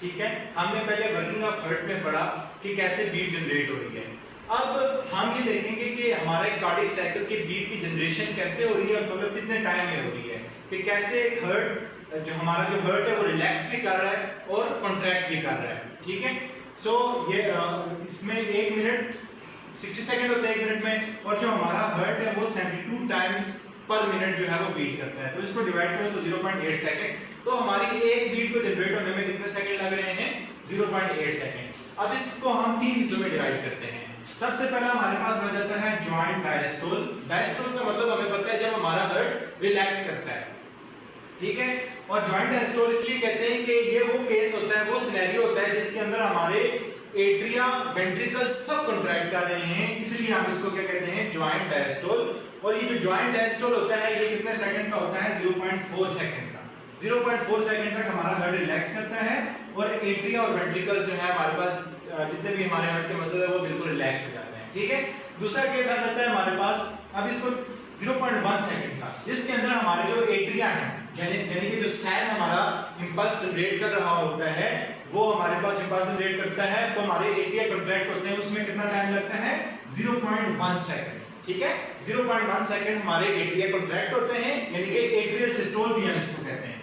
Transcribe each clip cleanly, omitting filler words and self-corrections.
ठीक है, हमने पहले वर्किंग ऑफ हार्ट में पढ़ा कि कैसे बीट जनरेट हो रही है। अब हम ये देखेंगे कि हमारे कार्डियक साइकिल के बीट की जनरेशन कैसे हो रही है और मतलब कितने टाइम में हो रही है, कि कैसे एक हार्ट जो हमारा जो हार्ट है वो रिलैक्स भी कर रहा है और कॉन्ट्रैक्ट भी कर रहा है। ठीक है, सो ये इसमें 1 मिनट 60 सेकंड होता है 1 मिनट में, और जो हमारा हार्ट है वो 72 टाइम्स पर मिनट जो है वो बीट करता है। तो इसको डिवाइड करो तो 0.8 सेकंड, तो हमारी एक बीट को जनरेट होने में कितने सेकंड लग रहे हैं? 0.8 सेकंड। अब इसको हम 3 हिस्सों में डिवाइड करते हैं। सबसे पहला हमारे पास आ जाता है जॉइंट डायस्टोल। डायस्टोल का मतलब हमें पता है जब हमारा हार्ट रिलैक्स करता है। ठीक है, और जॉइंट डायस्टोल इसलिए कहते हैं कि ये वो केस होता है, वो सिनेरियो होता है जिसके अंदर हमारे एट्रिया वेंट्रिकल सब कॉन्ट्रैक्ट कर रहे हैं, इसलिए हम इसको क्या कहते हैं? Joint diastole. और ये जो जॉइंट डायस्टोल होता है ये कितने सेकंड का होता है? 0.4 सेकंड का। 0.4 सेकंड तक हमारा हार्ट रिलैक्स करता है और एट्रिया और वेंट्रिकल जो है हमारे पास जितने भी हमारे हार्ट के मसल है वो बिल्कुल रिलैक्स हो जाते हैं। ठीक है, दूसरा केस आ जाता है हमारे पास, अब इसको 0.1 सेकंड का, जिसके अंदर हमारे जो एट्रिया है यानी कि जो सैन हमारा इंपल्स जनरेट कर रहा होता है वो हमारे पास इंपल्स जनरेट करता है, तो हमारे एट्रिया कॉन्ट्रैक्ट होते हैं, उसमें कितना टाइम लगता है? 0.1 सेकंड। ठीक है, 0.1 सेकंड हमारे एट्रिया कॉन्ट्रैक्ट होते हैं, यानी कि एट्रियल सिस्टोल भी हम इसको कहते हैं।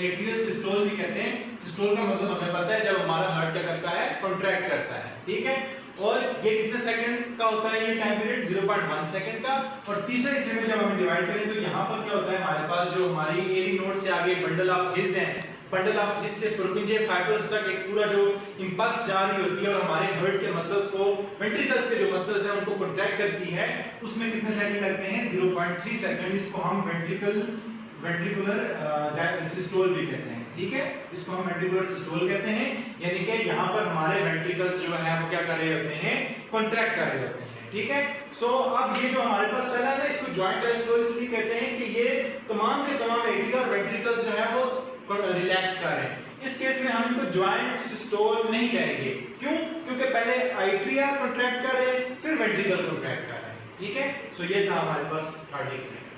एट्रियल सिस्टोल भी कहते हैं। सिस्टोल का मतलब हमें पता है जब हमारा हार्ट क्या करता है? कॉन्ट्रैक्ट करता है। ठीक है, और ये कितने सेकंड का होता है ये टाइम पीरियड? 0.1 सेकंड का। और तीसरे हिस्से में जब हम डिवाइड करें तो यहाँ पर क्या होता है हमारे पास जो हमारी एवी नोड से आगे बंडल ऑफ हिस है, बंडल ऑफ हिस से पुरकिंजे फाइबर्स तक एक पूरा जो इंपल्स जा रही होती है और हमारे हार्ट के मसल्स को, वेंट्रिकल्स के जो मसल्स हैं उनको कॉन्ट्रैक्ट करती है, उसमें कितने सेकंड लगते हैं? 0.3 सेकंड। इसको हम वेंट्रिकुलर सिस्टोल भी कहते हैं। ठीक है, इसको हम वेंट्रिकुलर सिस्टोल कहते हैं, यानी कि यहाँ पर हमारे वेंट्रिकल्स जो है वो क्या कर रहे होते हैं? कॉन्ट्रैक्ट कर रहे होते हैं। ठीक है, सो अब ये जो हमारे पास पहला है इसको जॉइंट डायस्टोल इसलिए कहते हैं कि ये तमाम के तमाम एट्रिया और वेंट्रिकल जो है वो रिलैक्स कर रहे हैं। इस केस में हम इनको जॉइंट सिस्टोल नहीं कहेंगे। क्यों? क्योंकि पहले एट्रिया कॉन्ट्रैक्ट कर रहे हैं फिर वेंट्रिकल कॉन्ट्रैक्ट कर रहे हैं। ठीक है, सो ये था हमारे पास कार्डियक साइकिल।